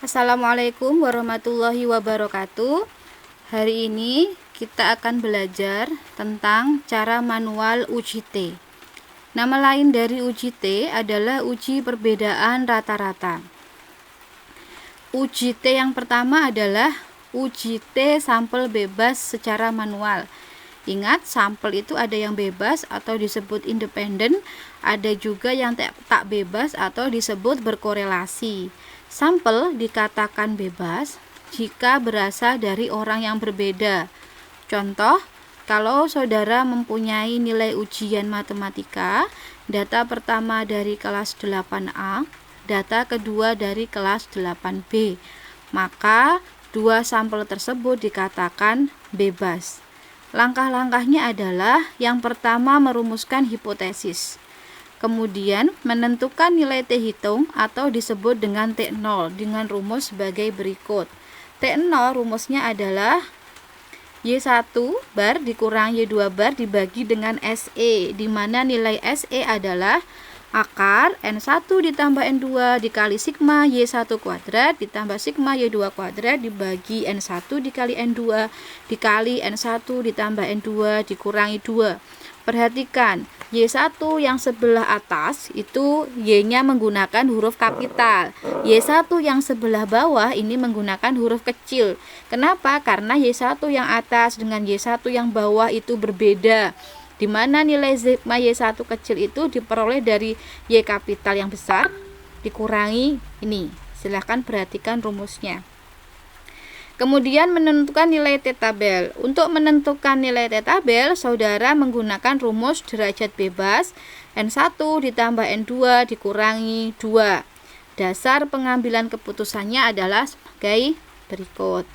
Assalamualaikum warahmatullahi wabarakatuh. Hari ini kita akan belajar tentang cara manual UJT. Nama lain dari UJT adalah uji perbedaan rata-rata. UJT yang pertama adalah UJT sampel bebas secara manual. Ingat, sampel itu ada yang bebas atau disebut independen, ada juga yang tak bebas atau disebut berkorelasi. Sampel dikatakan bebas jika berasal dari orang yang berbeda. Contoh, kalau saudara mempunyai nilai ujian matematika, data pertama dari kelas 8A, data kedua dari kelas 8B, maka dua sampel tersebut dikatakan bebas. Langkah-langkahnya adalah yang pertama merumuskan hipotesis. Kemudian menentukan nilai T hitung atau disebut dengan T0 dengan rumus sebagai berikut. T0 rumusnya adalah Y1 bar dikurang Y2 bar dibagi dengan SE, di mana nilai SE adalah akar N1 ditambah N2 dikali sigma Y1 kuadrat ditambah sigma Y2 kuadrat dibagi N1 dikali N2 dikali N1 ditambah N2 dikurangi 2. Perhatikan, Y1 yang sebelah atas itu Y-nya menggunakan huruf kapital. Y1 yang sebelah bawah ini menggunakan huruf kecil. Kenapa? Karena Y1 yang atas dengan Y1 yang bawah itu berbeda. Di mana nilai sigma Y1 kecil itu diperoleh dari Y kapital yang besar dikurangi ini. Silahkan perhatikan rumusnya. Kemudian menentukan nilai T tabel. Untuk menentukan nilai T tabel, saudara menggunakan rumus derajat bebas N1 ditambah N2 dikurangi 2. Dasar pengambilan keputusannya adalah sebagai berikut.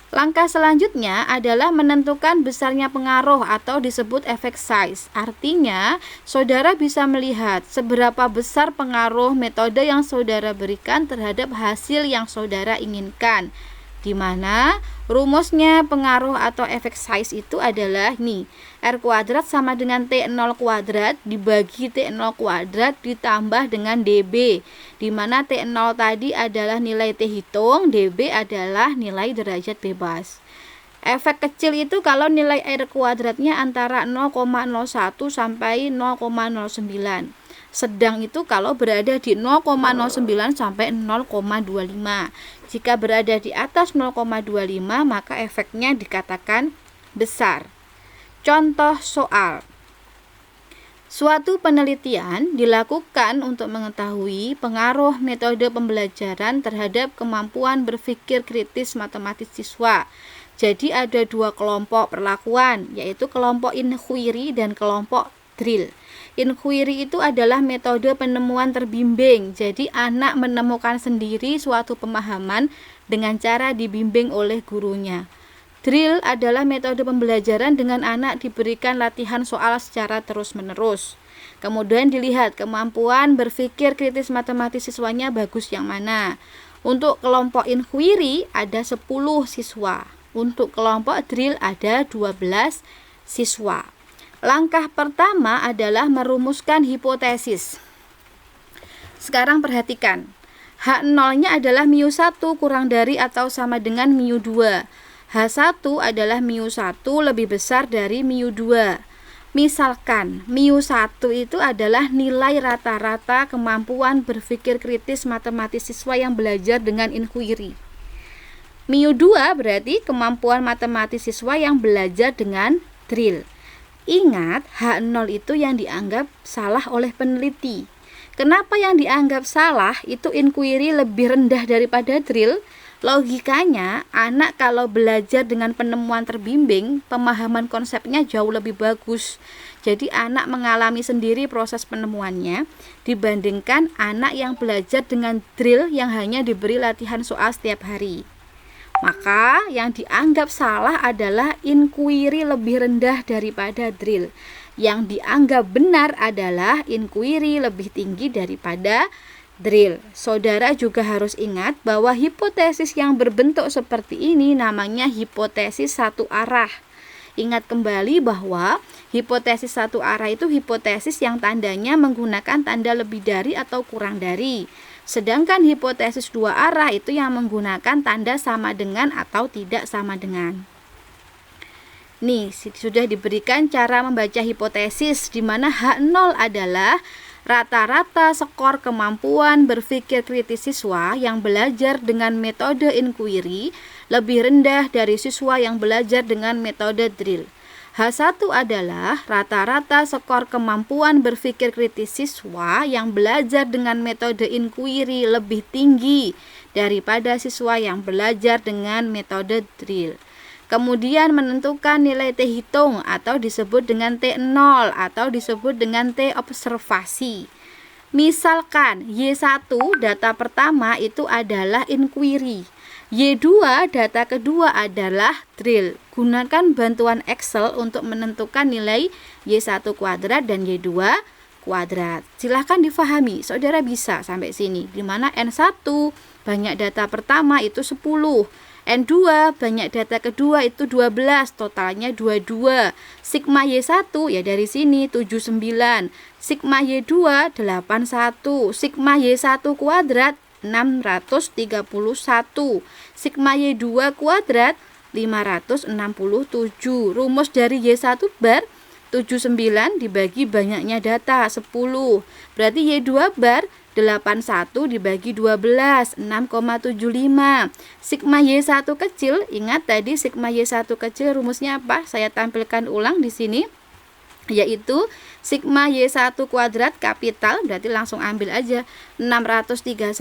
Langkah selanjutnya adalah menentukan besarnya pengaruh atau disebut effect size. Artinya, saudara bisa melihat seberapa besar pengaruh metode yang saudara berikan terhadap hasil yang saudara inginkan. Di mana rumusnya pengaruh atau effect size itu adalah nih, R kuadrat sama dengan T0 kuadrat dibagi T0 kuadrat ditambah dengan DB, di mana T0 tadi adalah nilai T hitung, DB adalah nilai derajat bebas. Efek kecil itu kalau nilai R kuadratnya antara 0,01 sampai 0,09. Sedang itu kalau berada di 0,09 sampai 0,25. Jika berada di atas 0,25 maka efeknya dikatakan besar. Contoh soal. Suatu penelitian dilakukan untuk mengetahui pengaruh metode pembelajaran terhadap kemampuan berpikir kritis matematis siswa. Jadi ada dua kelompok perlakuan, yaitu kelompok inquiry dan kelompok drill. Inquiry itu adalah metode penemuan terbimbing. Jadi anak menemukan sendiri suatu pemahaman dengan cara dibimbing oleh gurunya. Drill adalah metode pembelajaran dengan anak diberikan latihan soal secara terus-menerus. Kemudian dilihat kemampuan berpikir kritis matematis siswanya bagus yang mana. Untuk kelompok inquiry ada 10 siswa. Untuk kelompok drill ada 12 siswa. Langkah pertama adalah merumuskan hipotesis. Sekarang perhatikan. H0-nya adalah μ1 kurang dari atau sama dengan μ2. H1 adalah μ1 lebih besar dari μ2. Misalkan μ1 itu adalah nilai rata-rata kemampuan berpikir kritis matematis siswa yang belajar dengan inquiry. μ2 berarti kemampuan matematis siswa yang belajar dengan drill. Ingat, H0 itu yang dianggap salah oleh peneliti. Kenapa yang dianggap salah itu inquiry lebih rendah daripada drill? Logikanya, anak kalau belajar dengan penemuan terbimbing, pemahaman konsepnya jauh lebih bagus. Jadi anak mengalami sendiri proses penemuannya dibandingkan anak yang belajar dengan drill yang hanya diberi latihan soal setiap hari. Maka yang dianggap salah adalah inquiry lebih rendah daripada drill. Yang dianggap benar adalah inquiry lebih tinggi daripada drill. Saudara juga harus ingat bahwa hipotesis yang berbentuk seperti ini namanya hipotesis satu arah. Ingat kembali bahwa hipotesis satu arah itu hipotesis yang tandanya menggunakan tanda lebih dari atau kurang dari. Sedangkan hipotesis dua arah itu yang menggunakan tanda sama dengan atau tidak sama dengan. Nih, sudah diberikan cara membaca hipotesis di mana H0 adalah rata-rata skor kemampuan berpikir kritis siswa yang belajar dengan metode inquiry lebih rendah dari siswa yang belajar dengan metode drill. H1 adalah rata-rata skor kemampuan berpikir kritis siswa yang belajar dengan metode inquiry lebih tinggi daripada siswa yang belajar dengan metode drill. Kemudian menentukan nilai T hitung atau disebut dengan T0 atau disebut dengan T observasi. Misalkan Y1 data pertama itu adalah inquiry. Y2 data kedua adalah drill. Gunakan bantuan Excel untuk menentukan nilai Y1 kuadrat dan Y2 kuadrat. Silahkan difahami, saudara bisa sampai sini. Dimana N1 banyak data pertama itu 10. N2 banyak data kedua itu 12, totalnya 22. Sigma Y1 ya dari sini 79. Sigma Y2 81. Sigma Y1 kuadrat 631. Sigma Y2 kuadrat 567. Rumus dari Y1 bar 79 dibagi banyaknya data 10. Berarti Y2 bar 81 dibagi 12 6,75. Sigma Y1 kecil, ingat tadi sigma Y1 kecil rumusnya apa? Saya tampilkan ulang di sini, yaitu sigma Y1 kuadrat kapital, berarti langsung ambil aja 631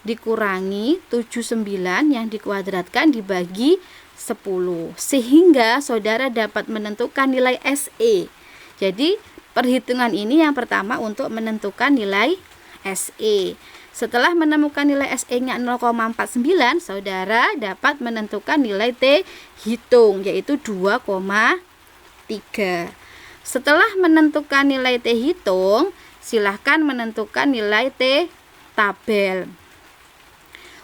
dikurangi 79 yang dikuadratkan dibagi 10, sehingga saudara dapat menentukan nilai SE. Jadi perhitungan ini yang pertama untuk menentukan nilai SE. Setelah menemukan nilai SE-nya 0,49, saudara dapat menentukan nilai T hitung, yaitu 2,3. Setelah menentukan nilai T hitung, silahkan menentukan nilai T tabel.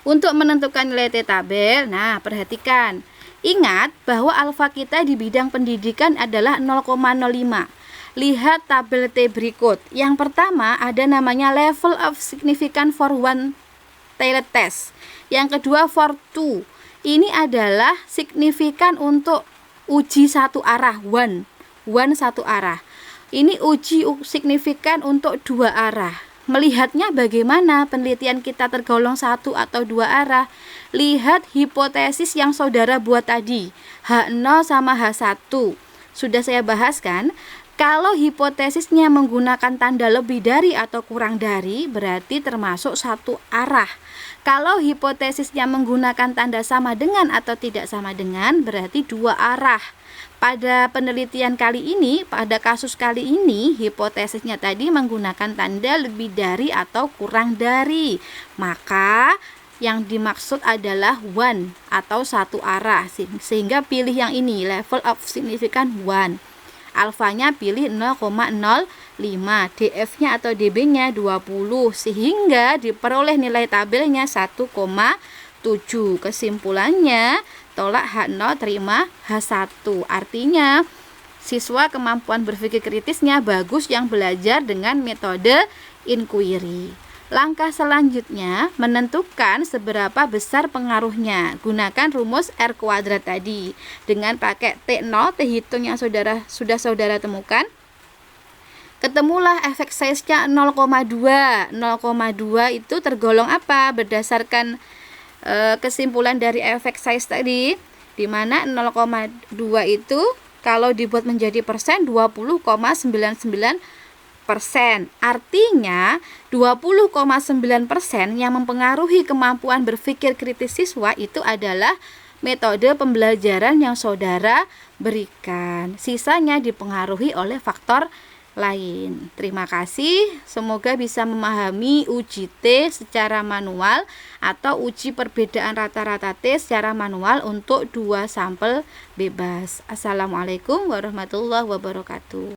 Untuk menentukan nilai T tabel, nah perhatikan. Ingat bahwa alfa kita di bidang pendidikan adalah 0,05. Lihat tabel T berikut. Yang pertama ada namanya level of significance for one tailored test. Yang kedua for two. Ini adalah signifikan untuk uji satu arah, one satu arah. Ini uji signifikan untuk dua arah. Melihatnya bagaimana penelitian kita tergolong satu atau dua arah? Lihat hipotesis yang saudara buat tadi, H0 sama H1. Sudah saya bahas kan? Kalau hipotesisnya menggunakan tanda lebih dari atau kurang dari, berarti termasuk satu arah. Kalau hipotesisnya menggunakan tanda sama dengan atau tidak sama dengan, berarti dua arah. Pada penelitian kali ini, pada kasus kali ini, hipotesisnya tadi menggunakan tanda lebih dari atau kurang dari. Maka yang dimaksud adalah one atau satu arah, sehingga pilih yang ini, level of significance one. Alfanya pilih 0,05, DF-nya atau DB-nya 20, sehingga diperoleh nilai tabelnya 1,7. Kesimpulannya, tolak H0 terima H1. Artinya, siswa kemampuan berpikir kritisnya bagus yang belajar dengan metode inquiry. Langkah selanjutnya, menentukan seberapa besar pengaruhnya. Gunakan rumus R kuadrat tadi. Dengan pakai T0, T hitung yang sudah saudara temukan. Ketemulah efek size-nya 0,2. 0,2 itu tergolong apa? Berdasarkan kesimpulan dari efek size tadi, di mana 0,2 itu kalau dibuat menjadi persen 20,99%. Artinya 20,9% yang mempengaruhi kemampuan berpikir kritis siswa itu adalah metode pembelajaran yang saudara berikan. Sisanya dipengaruhi oleh faktor lain. Terima kasih. Semoga bisa memahami uji T secara manual atau uji perbedaan rata-rata T secara manual untuk 2 sampel bebas. Assalamualaikum warahmatullahi wabarakatuh.